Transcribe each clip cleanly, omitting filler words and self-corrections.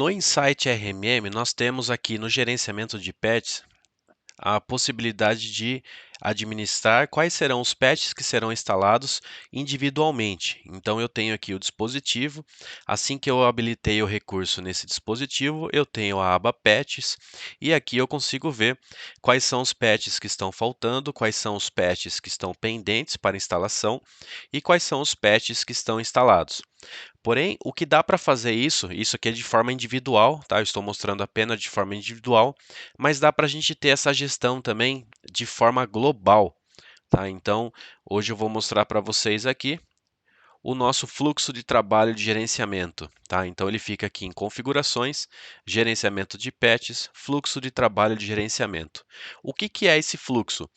No Insight RMM, nós temos aqui no gerenciamento de patches a possibilidade de administrar quais serão os patches que serão instalados individualmente. Então, eu tenho aqui o dispositivo. Assim que eu habilitei o recurso nesse dispositivo, eu tenho a aba Patches e aqui eu consigo ver quais são os patches que estão faltando, quais são os patches que estão pendentes para instalação e quais são os patches que estão instalados. Porém, o que dá para fazer isso aqui é de forma individual, tá? Eu estou mostrando apenas de forma individual, mas dá para a gente ter essa gestão também de forma global, tá? Então, hoje eu vou mostrar para vocês aqui o nosso fluxo de trabalho de gerenciamento, tá? Então, ele fica aqui em configurações, gerenciamento de patches, fluxo de trabalho de gerenciamento. O que que é esse fluxo?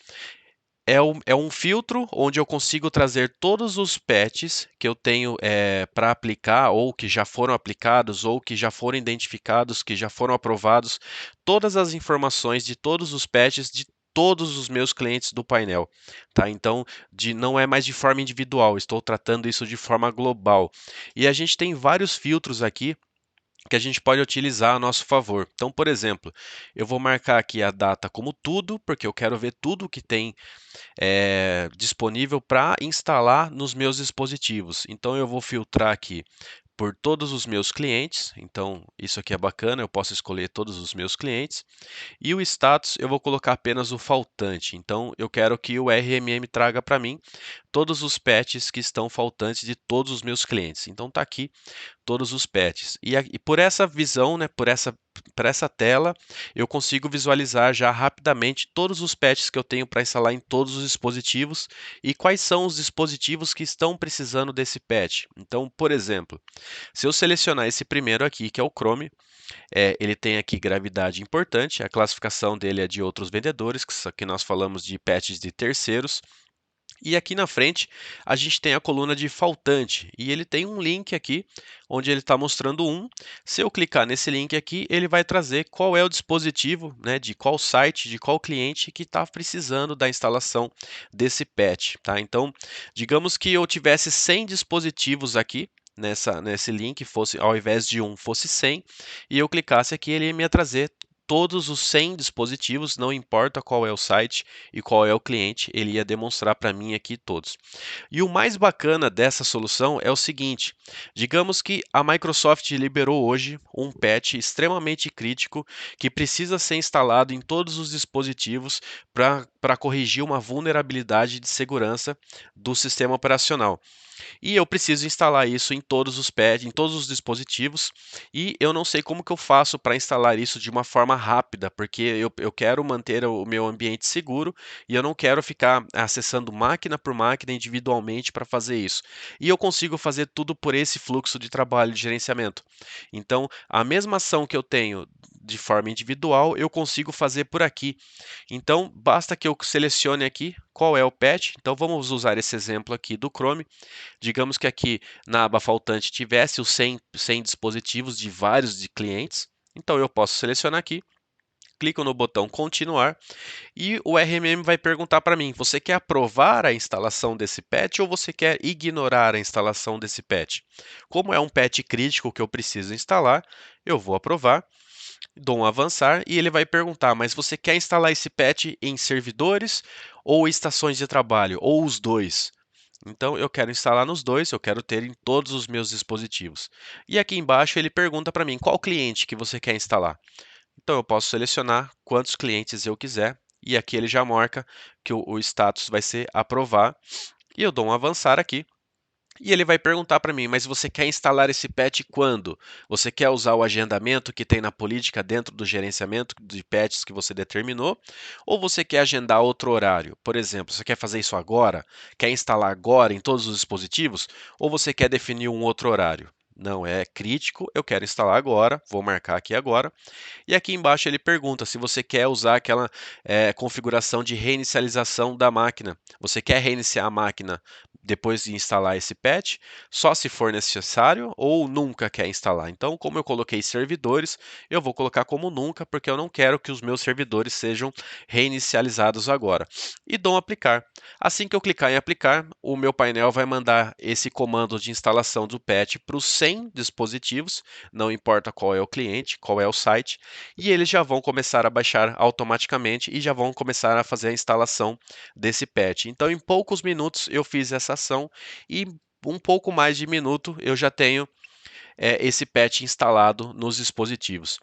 É um filtro onde eu consigo trazer todos os patches que eu tenho para aplicar, ou que já foram aplicados, ou que já foram identificados, que já foram aprovados, todas as informações de todos os patches de todos os meus clientes do painel, tá? Então, não é mais de forma individual, estou tratando isso de forma global. E a gente tem vários filtros aqui que a gente pode utilizar a nosso favor. Então, por exemplo, eu vou marcar aqui a data como tudo, porque eu quero ver tudo que tem disponível para instalar nos meus dispositivos. Então eu vou filtrar aqui por todos os meus clientes. Então isso aqui é bacana, eu posso escolher todos os meus clientes. E o status eu vou colocar apenas o faltante. Então eu quero que o RMM traga para mim todos os patches que estão faltantes de todos os meus clientes. Então está aqui todos os patches. E por essa visão, né, por essa tela, eu consigo visualizar já rapidamente todos os patches que eu tenho para instalar em todos os dispositivos e quais são os dispositivos que estão precisando desse patch. Então, por exemplo, se eu selecionar esse primeiro aqui, que é o Chrome, ele tem aqui gravidade importante, a classificação dele é de outros vendedores, que nós falamos de patches de terceiros. E aqui na frente a gente tem a coluna de faltante e ele tem um link aqui onde ele está mostrando um. Se eu clicar nesse link aqui, ele vai trazer qual é o dispositivo, né, de qual site, de qual cliente que está precisando da instalação desse patch, tá? Então, digamos que eu tivesse 100 dispositivos aqui nesse link, fosse ao invés de um, fosse 100, e eu clicasse aqui, ele ia me trazer todos os 100 dispositivos, não importa qual é o site e qual é o cliente, ele ia demonstrar para mim aqui todos. E o mais bacana dessa solução é o seguinte: digamos que a Microsoft liberou hoje um patch extremamente crítico que precisa ser instalado em todos os dispositivos para corrigir uma vulnerabilidade de segurança do sistema operacional. E eu preciso instalar isso em todos os pads, em todos os dispositivos, e eu não sei como que eu faço para instalar isso de uma forma rápida, porque eu quero manter o meu ambiente seguro e eu não quero ficar acessando máquina por máquina individualmente para fazer isso. E eu consigo fazer tudo por esse fluxo de trabalho de gerenciamento. Então, a mesma ação que eu tenho de forma individual, eu consigo fazer por aqui. Então, basta que eu selecione aqui qual é o patch. Então, vamos usar esse exemplo aqui do Chrome. Digamos que aqui na aba faltante tivesse os 100 dispositivos de vários de clientes. Então eu posso selecionar aqui, clico no botão continuar e o RMM vai perguntar para mim: você quer aprovar a instalação desse patch ou você quer ignorar a instalação desse patch? Como é um patch crítico que eu preciso instalar, eu vou aprovar, dou um avançar e ele vai perguntar: mas você quer instalar esse patch em servidores ou estações de trabalho, ou os dois? Então eu quero instalar nos dois, eu quero ter em todos os meus dispositivos. E aqui embaixo ele pergunta para mim qual cliente que você quer instalar. Então eu posso selecionar quantos clientes eu quiser e aqui ele já marca que o status vai ser aprovar. E eu dou um avançar aqui. E ele vai perguntar para mim, mas você quer instalar esse patch quando? Você quer usar o agendamento que tem na política dentro do gerenciamento de patches que você determinou? Ou você quer agendar outro horário? Por exemplo, você quer fazer isso agora? Quer instalar agora em todos os dispositivos? Ou você quer definir um outro horário? Não, é crítico, eu quero instalar agora, vou marcar aqui agora. E aqui embaixo ele pergunta se você quer usar aquela configuração de reinicialização da máquina. Você quer reiniciar a máquina depois de instalar esse patch, só se for necessário ou nunca quer instalar. Então, como eu coloquei servidores, eu vou colocar como nunca, porque eu não quero que os meus servidores sejam reinicializados agora. E dou aplicar. Assim que eu clicar em aplicar, o meu painel vai mandar esse comando de instalação do patch para os 100 dispositivos, não importa qual é o cliente, qual é o site, e eles já vão começar a baixar automaticamente e já vão começar a fazer a instalação desse patch. Então, em poucos minutos eu fiz essa ação e um pouco mais de minuto eu já tenho esse patch instalado nos dispositivos.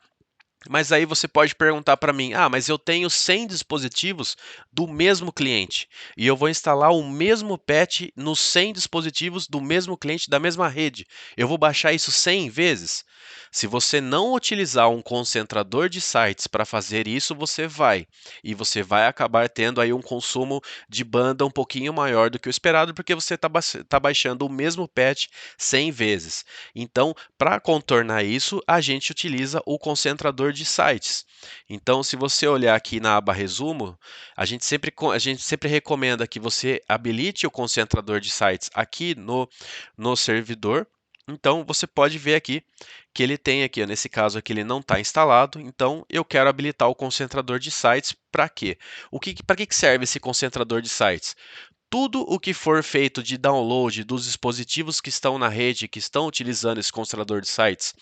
Mas aí você pode perguntar para mim: ah, mas eu tenho 100 dispositivos do mesmo cliente e eu vou instalar o mesmo patch nos 100 dispositivos do mesmo cliente da mesma rede. Eu vou baixar isso 100 vezes? Se você não utilizar um concentrador de sites para fazer isso, você vai acabar tendo aí um consumo de banda um pouquinho maior do que o esperado, porque você está baixando o mesmo patch 100 vezes. Então, para contornar isso, a gente utiliza o concentrador de sites. Então, se você olhar aqui na aba resumo, a gente sempre recomenda que você habilite o concentrador de sites aqui no servidor. Então, você pode ver aqui que ele tem aqui, nesse caso aqui ele não está instalado, então eu quero habilitar o concentrador de sites para quê? Para que serve esse concentrador de sites? Tudo o que for feito de download dos dispositivos que estão na rede, que estão utilizando esse concentrador de sites,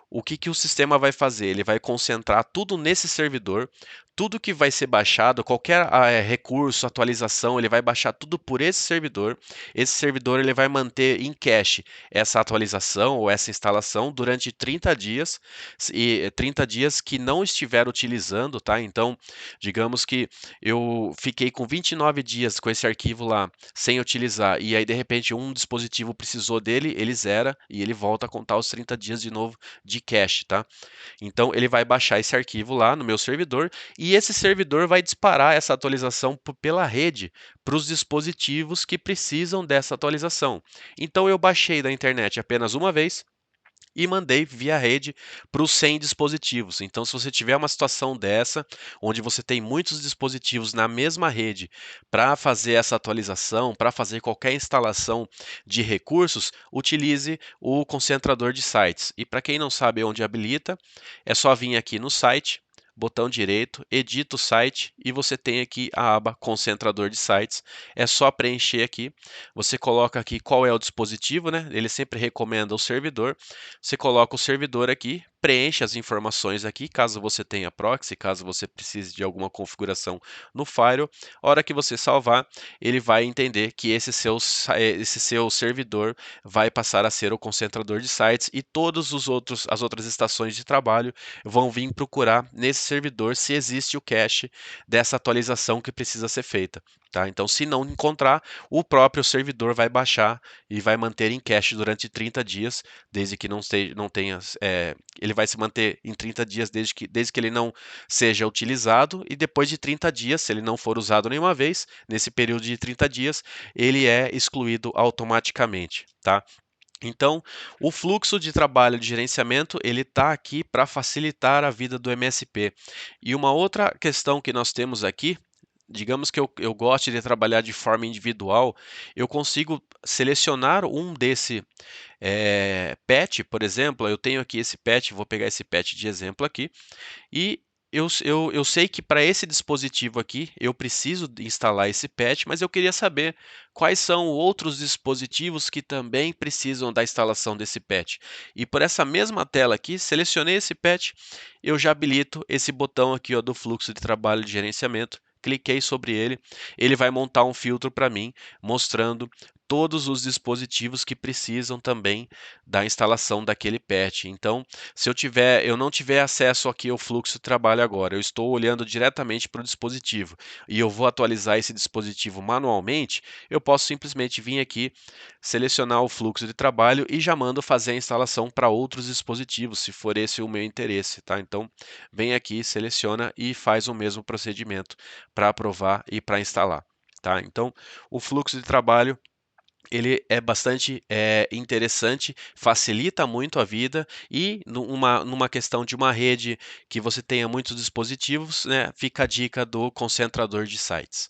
o que o sistema vai fazer? Ele vai concentrar tudo nesse servidor, tudo que vai ser baixado, qualquer recurso, atualização, ele vai baixar tudo por esse servidor. Esse servidor ele vai manter em cache essa atualização ou essa instalação durante 30 dias, e 30 dias que não estiver utilizando, tá? Então, digamos que eu fiquei com 29 dias com esse arquivo lá sem utilizar, e aí de repente um dispositivo precisou dele, ele zera e ele volta a contar os 30 dias de novo de cache, tá? Então ele vai baixar esse arquivo lá no meu servidor e esse servidor vai disparar essa atualização pela rede para os dispositivos que precisam dessa atualização. Então eu baixei da internet apenas uma vez e mandei via rede para os 100 dispositivos. Então, se você tiver uma situação dessa, onde você tem muitos dispositivos na mesma rede para fazer essa atualização, para fazer qualquer instalação de recursos, utilize o concentrador de sites. E para quem não sabe onde habilita, é só vir aqui no site, botão direito, edita o site e você tem aqui a aba concentrador de sites. É só preencher aqui. Você coloca aqui qual é o dispositivo, né? Ele sempre recomenda o servidor. Você coloca o servidor aqui, preenche as informações aqui, caso você tenha proxy, caso você precise de alguma configuração no firewall. A hora que você salvar, ele vai entender que esse seu servidor vai passar a ser o concentrador de sites e todos as outras estações de trabalho vão vir procurar nesse servidor se existe o cache dessa atualização que precisa ser feita. Tá? Então, se não encontrar, o próprio servidor vai baixar e vai manter em cache durante 30 dias, desde que não tenha. Ele vai se manter em 30 dias desde que ele não seja utilizado, e depois de 30 dias, se ele não for usado nenhuma vez, nesse período de 30 dias, ele é excluído automaticamente. Tá? Então, o fluxo de trabalho de gerenciamento ele está aqui para facilitar a vida do MSP. E uma outra questão que nós temos aqui, digamos que eu goste de trabalhar de forma individual, eu consigo selecionar um desse patch, por exemplo, eu tenho aqui esse patch, vou pegar esse patch de exemplo aqui, e eu sei que para esse dispositivo aqui eu preciso instalar esse patch, mas eu queria saber quais são outros dispositivos que também precisam da instalação desse patch. E por essa mesma tela aqui, selecionei esse patch, eu já habilito esse botão aqui ó, do fluxo de trabalho de gerenciamento. Cliquei sobre ele, ele vai montar um filtro para mim, mostrando todos os dispositivos que precisam também da instalação daquele patch. Então, se eu não tiver acesso aqui ao fluxo de trabalho agora, eu estou olhando diretamente para o dispositivo e eu vou atualizar esse dispositivo manualmente, eu posso simplesmente vir aqui, selecionar o fluxo de trabalho e já mando fazer a instalação para outros dispositivos, se for esse o meu interesse, tá? Então, vem aqui, seleciona e faz o mesmo procedimento para aprovar e para instalar, tá? Então, o fluxo de trabalho ele é bastante interessante, facilita muito a vida e numa questão de uma rede que você tenha muitos dispositivos, né, fica a dica do concentrador de sites.